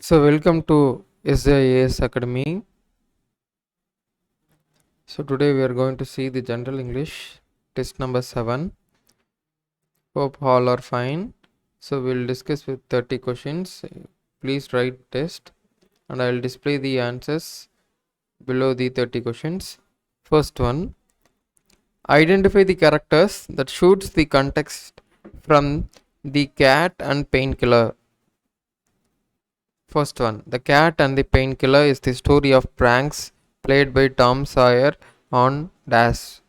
So welcome to SIAS Academy. So today we are going to see the General English test number 7. Hope all are fine. So we'll discuss with 30 questions. Please write test and I will display the answers below the 30 questions. First one, identify the characters that shoots the context from the cat and painkiller. First one, The Cat and the Painkiller is the story of pranks played by Tom Sawyer on Dash.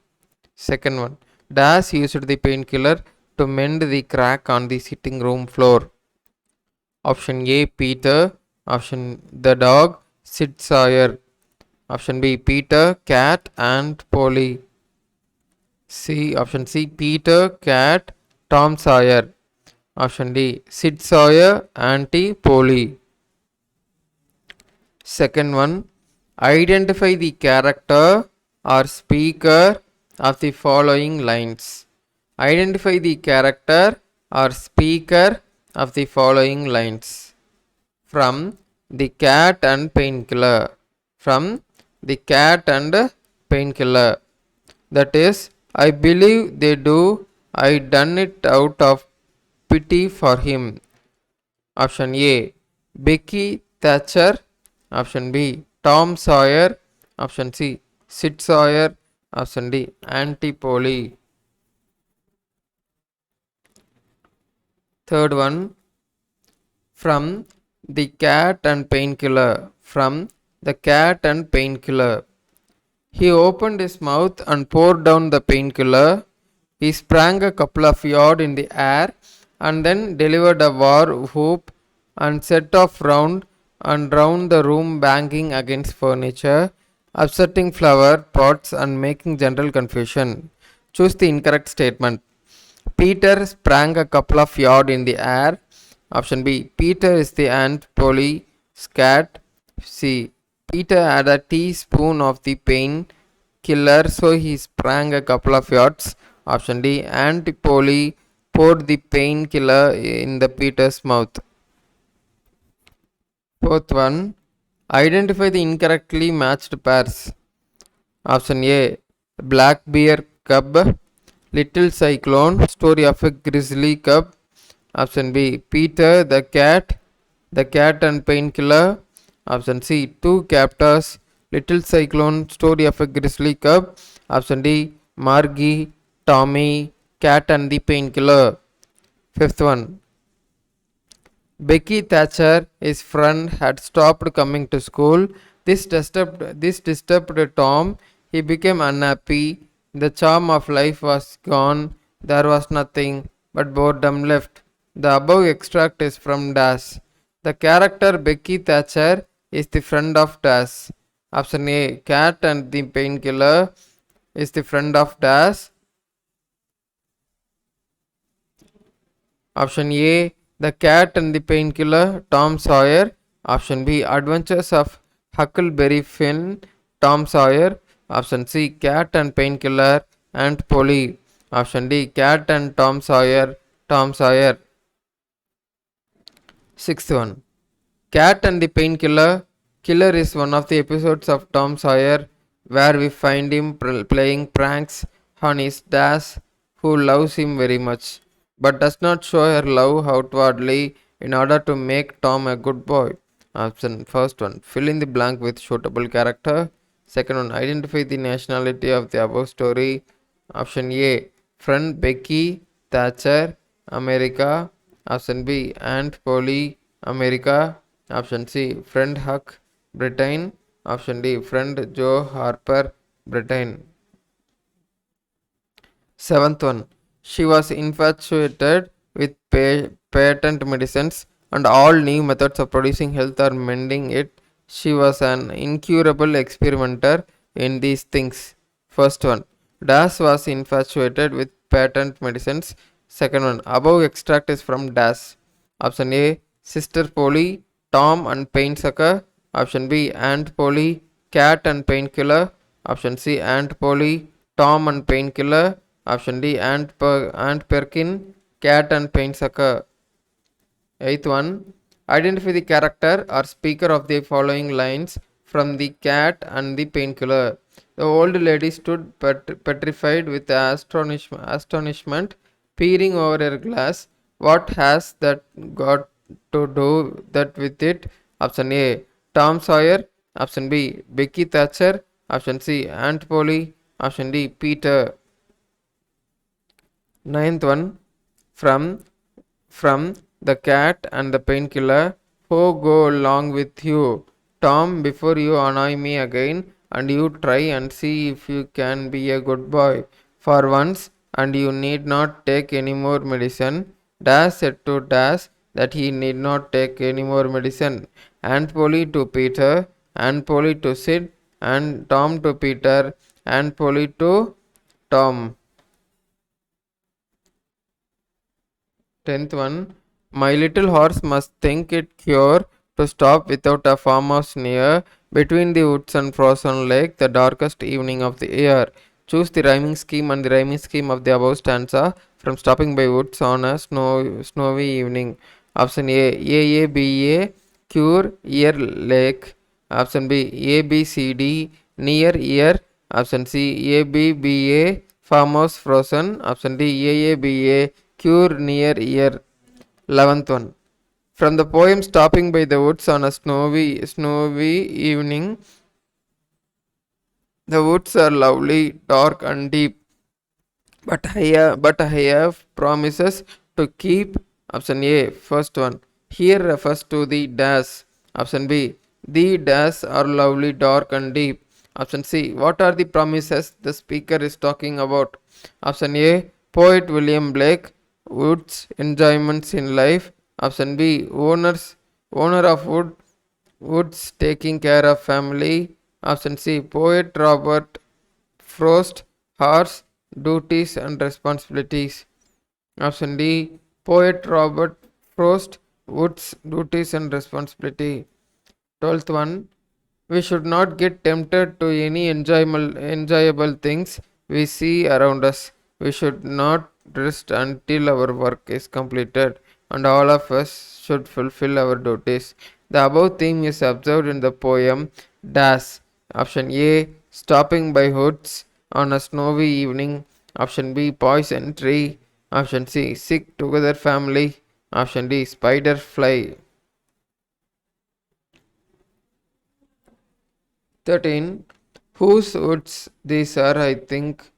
Second one, Dash used the painkiller to mend the crack on the sitting room floor. Option A, Peter. Option the dog, Sid Sawyer. Option B, Peter, cat and Polly. Option C, Peter, cat, Tom Sawyer. Option D, Sid Sawyer, Auntie Polly. Second one, identify the character or speaker of the following lines. Identify the character or speaker of the following lines. From The Cat and Painkiller. From The Cat and Painkiller. That is, I believe they do. I done it out of pity for him. Option A, Becky Thatcher. Option B, Tom Sawyer. Option C, Sid Sawyer. Option D, Auntie Polly. Third one, from The Cat and Painkiller. From The Cat and Painkiller. He opened his mouth and poured down the painkiller. He sprang a couple of yards in the air and then delivered a war whoop and set off round and round the room, banging against furniture, upsetting flower pots and making general confusion. Choose the incorrect statement. Peter sprang a couple of yards in the air. Option B, Peter is the Aunt Polly's cat. C, Peter had a teaspoon of the pain killer, so he sprang a couple of yards. Option D, Aunt Polly poured the painkiller in the Peter's mouth. Fourth one, identify the incorrectly matched pairs. Option A, Black Bear Cub, Little Cyclone, story of a grizzly cub. Option B, Peter the cat and painkiller. Option C, Two Captors, Little Cyclone, story of a grizzly cub. Option D, Margie, Tommy, cat and the painkiller. Fifth one, Becky Thatcher, his friend, had stopped coming to school. This disturbed Tom. He became unhappy. The charm of life was gone. There was nothing but boredom left. The above extract is from Dash. The character Becky Thatcher is the friend of Dash. Option A, Cat and the Painkiller is the friend of Dash. Option A, The Cat and the Painkiller, Tom Sawyer. Option B, Adventures of Huckleberry Finn, Tom Sawyer. Option C, Cat and Painkiller, Aunt Polly. Option D, Cat and Tom Sawyer, Tom Sawyer. Sixth one, Cat and the Painkiller. Killer is one of the episodes of Tom Sawyer where we find him playing pranks on his Dash, who loves him very much but does not show her love outwardly in order to make Tom a good boy. Option first one, fill in the blank with suitable character. Second one, identify the nationality of the above story. Option A, friend Becky Thatcher, America. Option B, Aunt Polly, America. Option C, friend Huck, Britain. Option D, friend Joe Harper, Britain. Seventh one, she was infatuated with patent medicines and all new methods of producing health or mending it. She was an incurable experimenter in these things. First one, Dash was infatuated with patent medicines. Second one, above extract is from Dash. Option A, Sister Polly, Tom and Painsucker. Option B, Aunt Polly, Cat and Painkiller. Option C, Aunt Polly, Tom and Painkiller. Option D, Aunt Perkin, Cat and Painsucker. Eighth one, Identify the character or speaker of the following lines from The Cat and the Painkiller. The old lady stood petrified with astonishment, peering over her glass. What has that got to do that with it? Option A. Tom Sawyer. Option B. Becky Thatcher. Option C. Aunt Polly. Option D. Peter. Ninth one. From The Cat and the Painkiller. Who go along with you? Tom, before you annoy me again, and you try and see if you can be a good boy for once, and you need not take any more medicine. Dash said to Dash that he need not take any more medicine. Aunt Polly to Peter, Aunt Polly to Sid, and Tom to Peter, Aunt Polly to Tom. 10th one. My little horse must think it cure to stop without a farmhouse near, between the woods and frozen lake, the darkest evening of the year. Choose the rhyming scheme and the rhyming scheme of the above stanza from stopping by woods on a snowy evening. Option A B A, cure, ear, lake. Option B, A B C D, near, ear. Option C, A B B A, farmhouse, frozen. Option D, A B A, cure, near, ear. 11th one. From the poem Stopping by the Woods on a snowy evening, the woods are lovely, dark and deep, but I have promises to keep. Option A, first one. Here refers to the dash. Option B, the dash are lovely, dark and deep. Option C, what are the promises the speaker is talking about? Option A, poet William Blake, Woods, enjoyments in life. Option B, owner of woods taking care of family. Option C, poet Robert Frost, horse, duties and responsibilities. Option D, poet Robert Frost, woods, duties and responsibility. 12th one. We should not get tempted to any enjoyable things we see around us. We should not rest until our work is completed, and all of us should fulfill our duties. The above theme is observed in the poem Dash. Option A, stopping by woods on a snowy evening. Option B, poison tree. Option C, sick together family. Option D, spider fly. 13. Whose woods these are, I think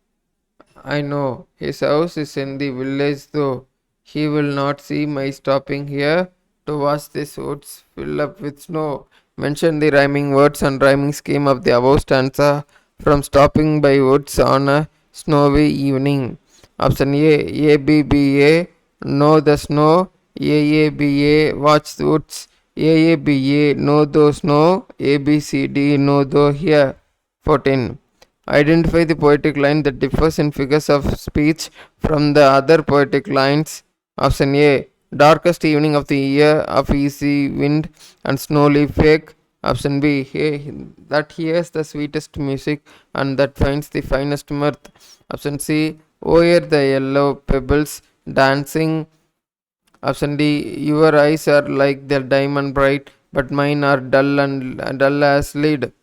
I know. His house is in the village, though. He will not see my stopping here to watch these woods fill up with snow. Mention the rhyming words and rhyming scheme of the above stanza from stopping by woods on a snowy evening. Option A B B A, know the snow. A B A, watch the woods. A B A, know the snow. A B C D, know the here. 14. Identify the poetic line that differs in figures of speech from the other poetic lines. Option A, darkest evening of the year of easy wind and snow leaf wake. Option B, that hears the sweetest music and that finds the finest mirth. Option C, o'er the yellow pebbles dancing. Option D, your eyes are like the diamond bright, but mine are dull as lead.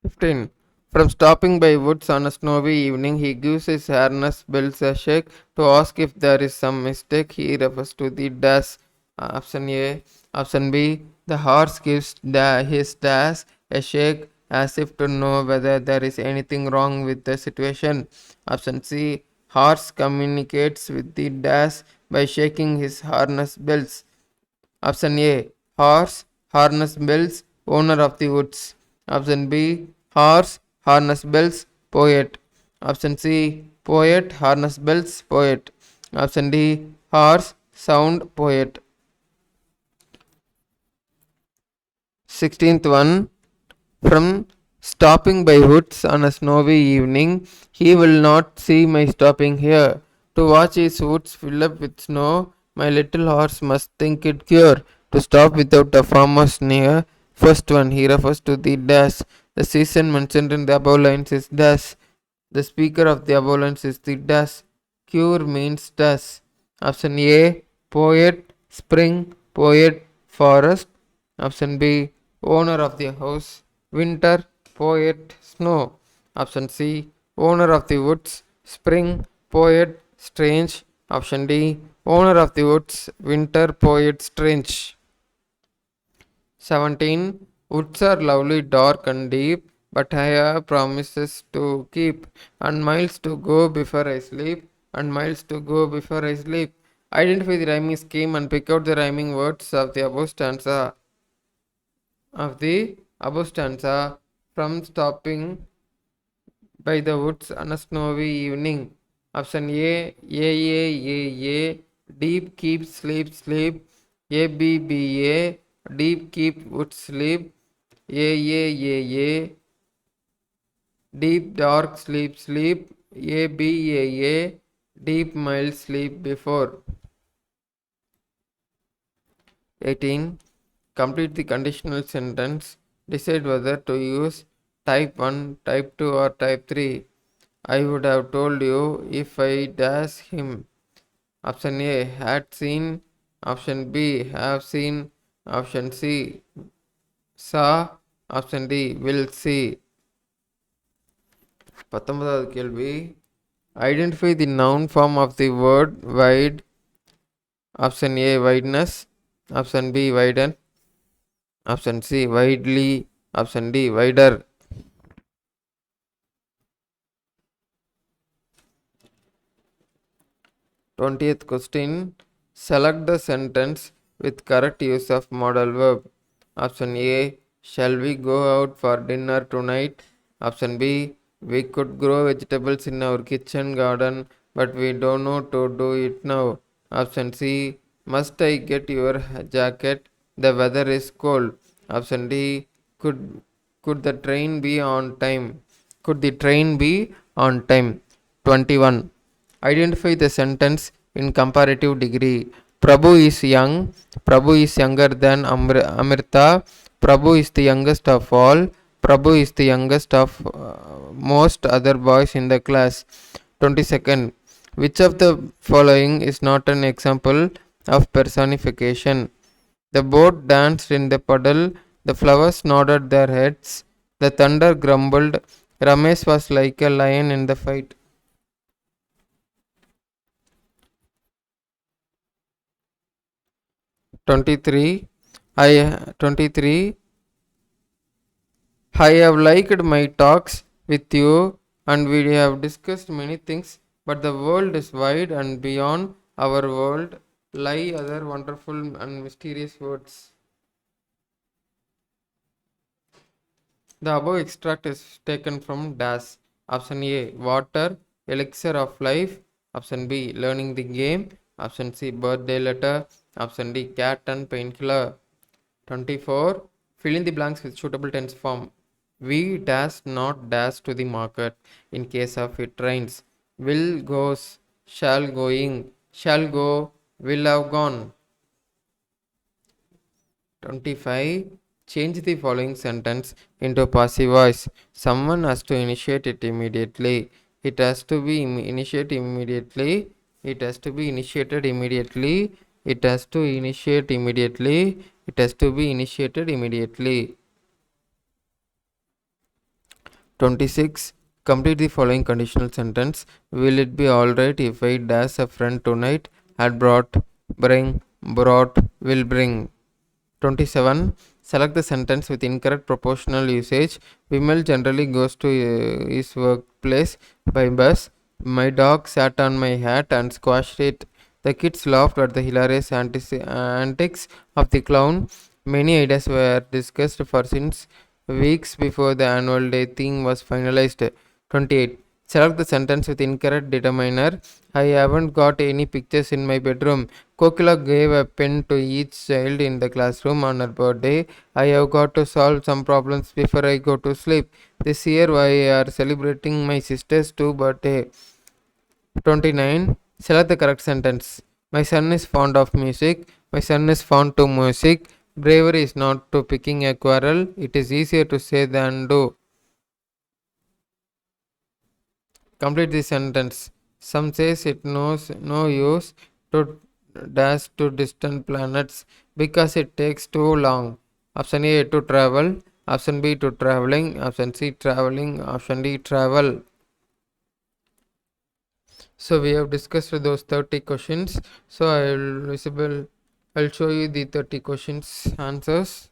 15. From stopping by woods on a snowy evening, he gives his harness bells a shake to ask if there is some mistake. He refers to the dash. Option A. Option B. The horse gives his dash a shake as if to know whether there is anything wrong with the situation. Option C. Horse communicates with the dash by shaking his harness bells. Option A, horse, harness bells, owner of the woods. Option B, horse, harness bells, poet. Option C, poet, harness bells, poet. Option D, horse, sound, poet. 16th one. From stopping by woods on a snowy evening, he will not see my stopping here. To watch his woods fill up with snow, my little horse must think it cure to stop without a farmer's near. First one, he refers to the dash. The season mentioned in the above lines is dash. The speaker of the above lines is the dash. cure means does. Option A, poet, spring, poet, forest. Option B, owner of the house, winter, poet, snow. Option C, owner of the woods, spring, poet, strange. Option D, owner of the woods, winter, poet, strange. 17. Woods are lovely, dark, and deep, but I have promises to keep, and miles to go before I sleep, and miles to go before I sleep. Identify the rhyming scheme and pick out the rhyming words of the above stanza from stopping by the woods on a snowy evening. Option A, deep keep sleep sleep. A, deep keep wood sleep. A, deep dark sleep sleep. A, deep mild sleep before. 18. Complete the conditional sentence. Decide whether to use type 1, type 2 or type 3. I would have told you if I dash him. Option A, had seen. Option B, have seen. Option C, saw. Option D, will see. 19வது கேள்வி. Identify the noun form of the word wide. Option A, wideness. Option B, widen. Option C, widely. Option D, wider. 20th question. Select the sentence with correct use of modal verb. Option A, shall we go out for dinner tonight? Option B, we could grow vegetables in our kitchen garden, but we don't know to do it now. Option C, must I get your jacket? The weather is cold. Option D, could the train be on time? Could the train be on time? 21. Identify the sentence in comparative degree. Prabhu is young. Prabhu is younger than Amrita. Prabhu is the youngest of all. Prabhu is the youngest of most other boys in the class. 22nd. Which of the following is not an example of personification? The boat danced in the puddle. The flowers nodded their heads. The thunder grumbled. Ramesh was like a lion in the fight. 23. 23. I have liked my talks with you and we have discussed many things, but the world is wide and beyond our world lie other wonderful and mysterious words. The above extract is taken from dash. Option A, water, elixir of life. Option B, learning the game. Option C, birthday letter. Option D, cat and painkiller. 24. Fill in the blanks with suitable tense form. We dash not dash to the market in case of it rains. Will goes, shall going, shall go, will have gone. 25. Change the following sentence into passive voice. Someone has to initiate it immediately. It has to be initiated immediately. It has to be initiated immediately. It has to initiate immediately. It has to be initiated immediately. 26. Complete the following conditional sentence. Will it be alright if I dash a friend tonight? Had brought, bring, brought, will bring. 27. Select the sentence with incorrect proportional usage. Vimal generally goes to his workplace by bus. My dog sat on my hat and squashed it. The kids laughed at the hilarious antics of the clown. Many ideas were discussed for since weeks before the annual day theme was finalized. 28. Select the sentence with incorrect determiner. I haven't got any pictures in my bedroom. Kokila gave a pen to each child in the classroom on her birthday. I have got to solve some problems before I go to sleep. This year we are celebrating my sister's 2nd birthday. 29. Select the correct sentence. My son is fond of music. My son is fond to music. Bravery is not to picking a quarrel. It is easier to say than do. Complete the sentence. Some says it knows no use to dash to distant planets because it takes too long. Option A to travel, option B to traveling, option C traveling, option D travel. So we have discussed those 30 questions. So I'll show you the 30 questions answers.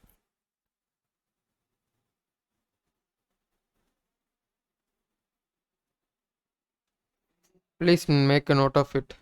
Please make a note of it.